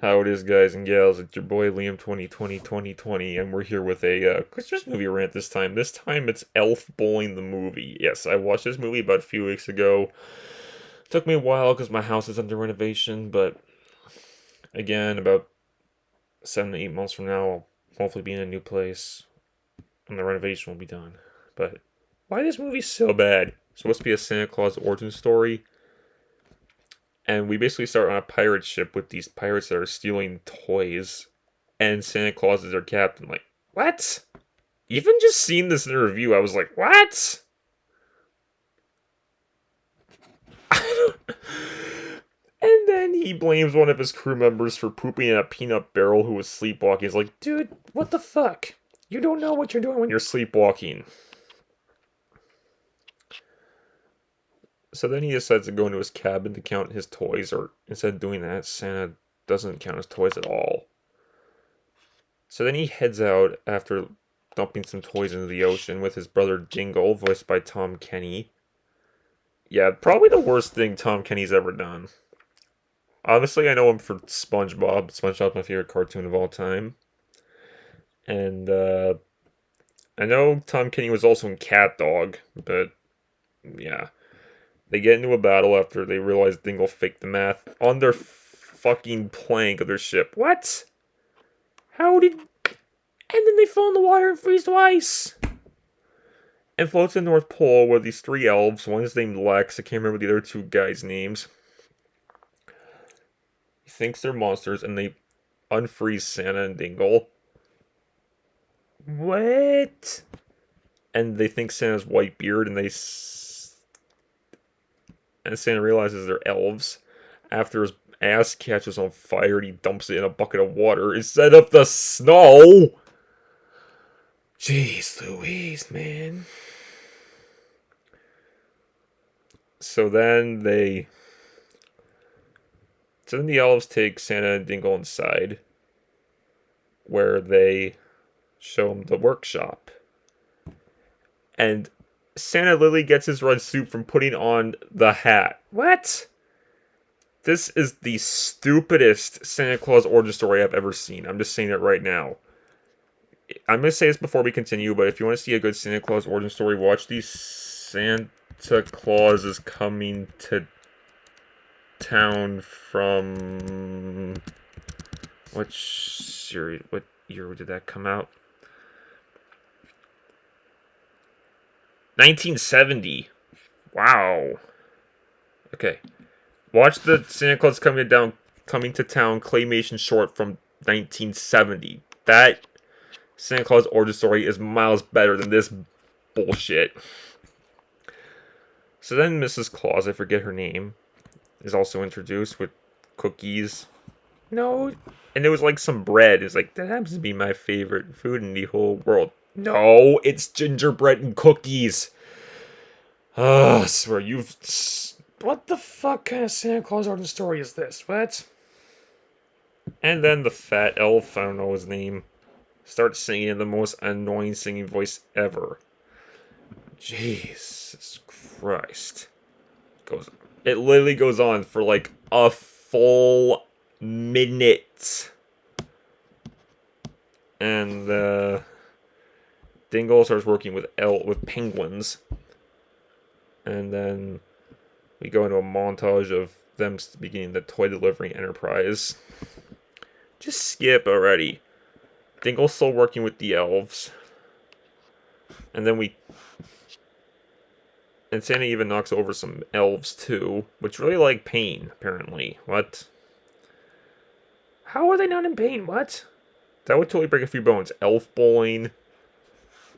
How it is, guys and gals? It's your boy Liam 2020, and we're here with a Christmas movie rant this time. This time it's Elf Bowling the movie. Yes, I watched this movie about a few weeks ago. Took me a while because my house is under renovation, but again, about 7 to 8 months from now, I'll hopefully be in a new place, and the renovation will be done. But why this movie so bad? It's supposed to be a Santa Claus origin story, and we basically start on a pirate ship with these pirates that are stealing toys, and Santa Claus is their captain. Like, what? Even just seeing this in a review, I was like, what? And then he blames one of his crew members for pooping in a peanut barrel who was sleepwalking. He's like, dude, what the fuck? You don't know what you're doing when you're sleepwalking. So then he decides to go into his cabin to count his toys, or instead of doing that, Santa doesn't count his toys at all. So then he heads out after dumping some toys into the ocean with his brother Dingle, voiced by Tom Kenny. Yeah, probably the worst thing Tom Kenny's ever done. Honestly, I know him for SpongeBob. SpongeBob's my favorite cartoon of all time. And I know Tom Kenny was also in Cat Dog, but yeah. They get into a battle after they realize Dingle faked the math on their fucking plank of their ship. What? How did... And then they fall in the water and freeze to ice. And float to the North Pole where these three elves, one is named Lex, I can't remember the other two guys' names. He thinks they're monsters and they unfreeze Santa and Dingle. What? And they think Santa's Whitebeard, and Santa realizes they're elves. After his ass catches on fire and he dumps it in a bucket of water instead of the snow. Jeez Louise, man. So then the elves take Santa and Dingle inside, where they show him the workshop. And Santa literally gets his red suit from putting on the hat. What? This is the stupidest Santa Claus origin story I've ever seen. I'm just saying it right now. I'm going to say this before we continue, but if you want to see a good Santa Claus origin story, watch these Santa Claus is Coming to Town from... What year did that come out? 1970. Wow. Okay. Watch the Santa Claus Coming to Town claymation short from 1970. That Santa Claus origin story is miles better than this bullshit. So then Mrs. Claus, I forget her name, is also introduced with cookies. No, and it was like some bread. It's like, that happens to be my favorite food in the whole world. No, it's gingerbread and cookies. I swear, what the fuck kind of Santa Claus origin story is this? What? And then the fat elf, I don't know his name, starts singing in the most annoying singing voice ever. Jesus Christ. It literally goes on for like a full minute. And Dingle starts working with penguins. And then we go into a montage of them beginning the toy delivering enterprise. Just skip already. Dingle's still working with the elves. And then and Santa even knocks over some elves too, which really like pain, apparently. What? How are they not in pain? What? That would totally break a few bones. Elf bowling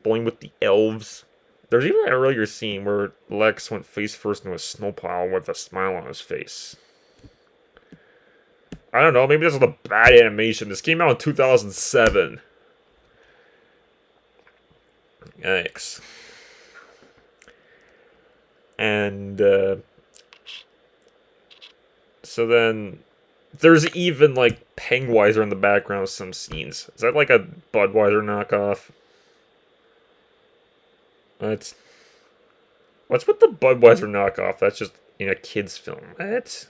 with the elves. There's even an earlier scene where Lex went face first into a snow pile with a smile on his face. I don't know, maybe this is a bad animation. This came out in 2007. Yikes. And, so then, there's even, like, Pennywise in the background of some scenes. Is that like a Budweiser knockoff? What's with the Budweiser knockoff? That's just in a kid's film. What?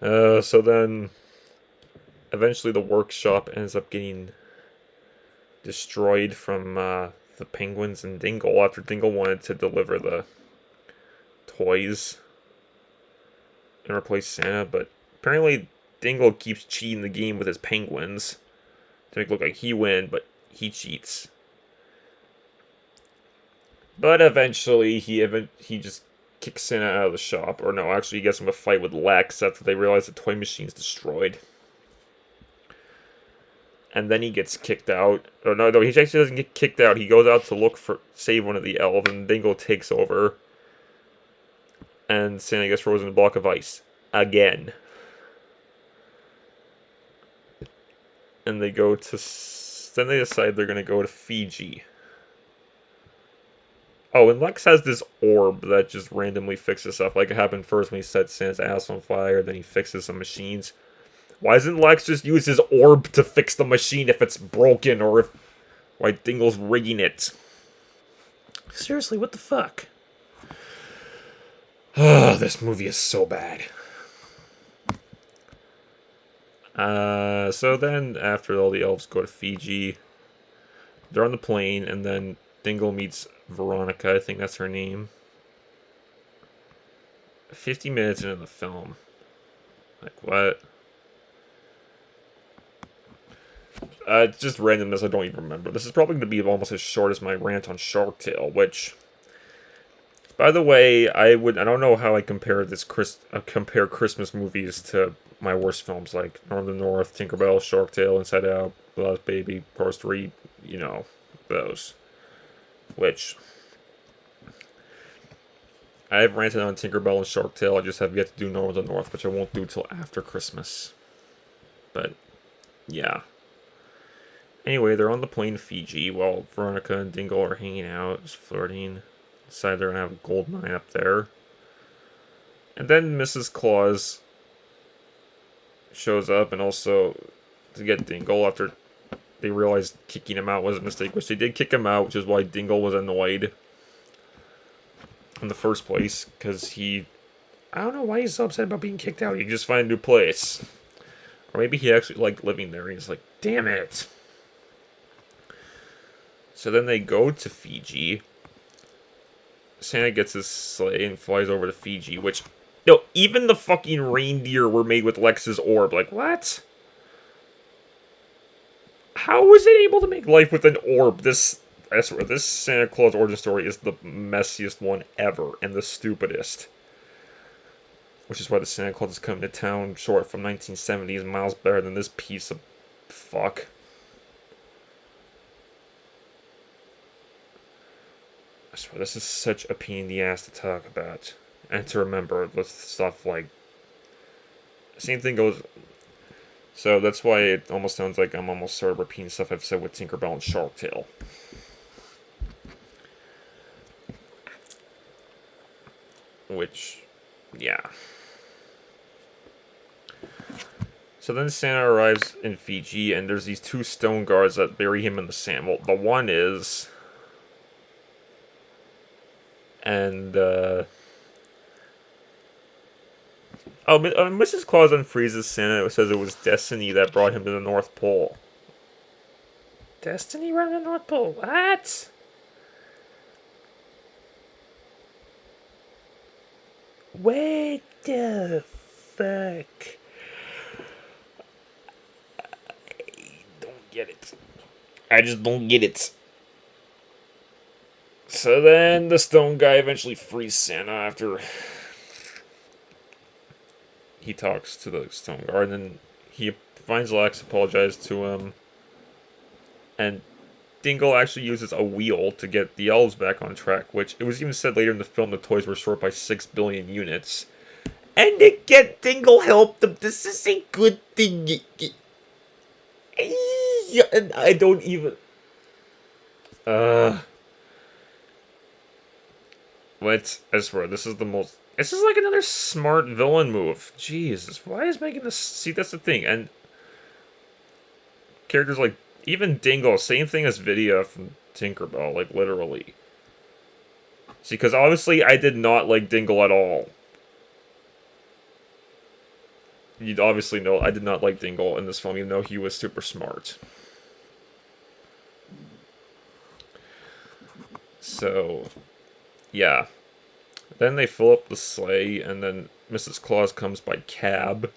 So then, eventually the workshop ends up getting destroyed from the penguins and Dingle after Dingle wanted to deliver the toys and replace Santa, but apparently Dingle keeps cheating the game with his penguins to make it look like he win, but he cheats. But eventually he just kicks Santa out of the shop, or no, actually he gets him a fight with Lex after they realize the toy machine's destroyed. And then he gets kicked out. Oh no, he actually doesn't get kicked out. He goes out to save one of the elves, and Dingle takes over. And Santa gets frozen in a block of ice again. And they go to. Then they decide they're gonna go to Fiji. Oh, and Lex has this orb that just randomly fixes stuff. Like it happened first when he set Santa's ass on fire, then he fixes some machines. Why doesn't Lex just use his orb to fix the machine if it's broken, or if why Dingle's rigging it? Seriously, what the fuck? This movie is so bad. So then after all the elves go to Fiji, they're on the plane, and then Dingle meets Veronica, I think that's her name. 50 minutes into the film. Like, what? It's just randomness I don't even remember. This is probably going to be almost as short as my rant on Shark Tale, which, by the way, I don't know how I compare compare Christmas movies to my worst films like North of the North, Tinkerbell, Shark Tale, Inside Out, Lost Baby, Cars 3, those. Which I have ranted on Tinkerbell and Shark Tale. I just have yet to do North of the North, which I won't do till after Christmas. But yeah. Anyway, they're on the plane to Fiji while Veronica and Dingle are hanging out, just flirting. Decide they're gonna have a gold mine up there. And then Mrs. Claus shows up and also to get Dingle after they realized kicking him out was a mistake, which they did kick him out, which is why Dingle was annoyed in the first place, because I don't know why he's so upset about being kicked out. He just find a new place. Or maybe he actually liked living there, and he's like, damn it. So then they go to Fiji. Santa gets his sleigh and flies over to Fiji, which, no, even the fucking reindeer were made with Lex's orb. Like, what? How was it able to make life with an orb? I swear, this Santa Claus origin story is the messiest one ever, and the stupidest. Which is why the Santa Claus is coming to town short from 1970 is miles better than this piece of fuck. I swear, this is such a pain in the ass to talk about. And to remember with stuff like... Same thing goes... So that's why it almost sounds like I'm almost sort of repeating stuff I've said with Tinkerbell and Shark Tale. Which, yeah. So then Santa arrives in Fiji, and there's these two stone guards that bury him in the sand. Well, the one is... And, Mrs. Claus unfreezes Santa. It says it was destiny that brought him to the North Pole. Destiny brought him to the North Pole? What? What the fuck? I don't get it. I just don't get it. So then the stone guy eventually frees Santa after he talks to the stone guard, and then he finds Lex, apologizes to him, and Dingle actually uses a wheel to get the elves back on track, which it was even said later in the film the toys were short by 6 billion units. And to get Dingle help them, this is a good thing. And I don't even... What? I swear, this is the most... This is like another smart villain move. Jesus, why is making this... See, that's the thing, and... Characters like... Even Dingle, same thing as Vidya from Tinkerbell, like, literally. See, because obviously I did not like Dingle at all. you'd obviously know I did not like Dingle in this film, even though he was super smart. So, yeah. Then they fill up the sleigh, and then Mrs. Claus comes by cab.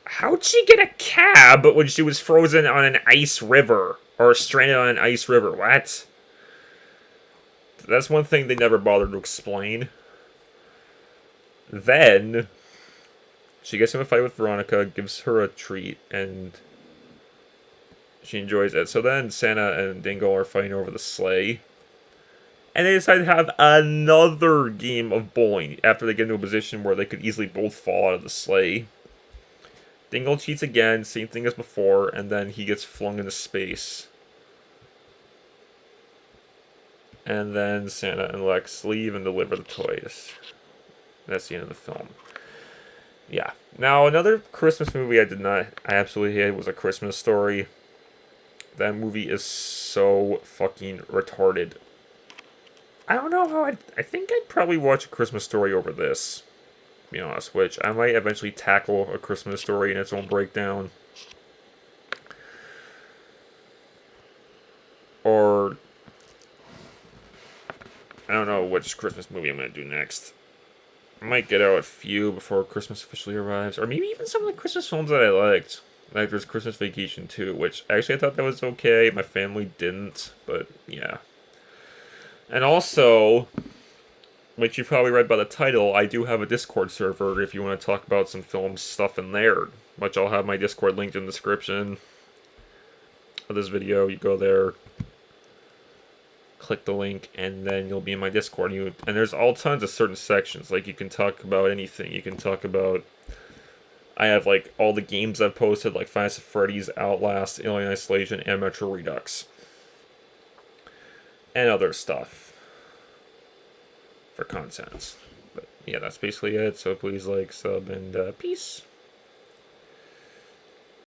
How'd she get a cab when she was frozen on an ice river? Or stranded on an ice river? What? That's one thing they never bothered to explain. Then, she gets in a fight with Veronica, gives her a treat, and she enjoys it. So then Santa and Dingle are fighting over the sleigh. And they decide to have another game of bowling after they get into a position where they could easily both fall out of the sleigh. Dingle cheats again, same thing as before, and then he gets flung into space. And then Santa and Lex leave and deliver the toys. That's the end of the film. Yeah. Now, another Christmas movie I absolutely hated was A Christmas Story. That movie is so fucking retarded. I don't know how I think I'd probably watch A Christmas Story over this, to be honest, which I might eventually tackle A Christmas Story in its own breakdown. Or, I don't know which Christmas movie I'm going to do next. I might get out a few before Christmas officially arrives, or maybe even some of the Christmas films that I liked. Like there's Christmas Vacation 2, which actually I thought that was okay. My family didn't, but yeah. And also, which you've probably read by the title, I do have a Discord server if you want to talk about some film stuff in there. Which I'll have my Discord linked in the description of this video. You go there, click the link, and then you'll be in my Discord. And there's all tons of certain sections. Like you can talk about anything. You can talk about. I have like all the games I've posted, like Five Nights at Freddy's, Outlast, Alien Isolation, and Metro Redux, and other stuff for content. But yeah, that's basically it. So please like, sub, and peace.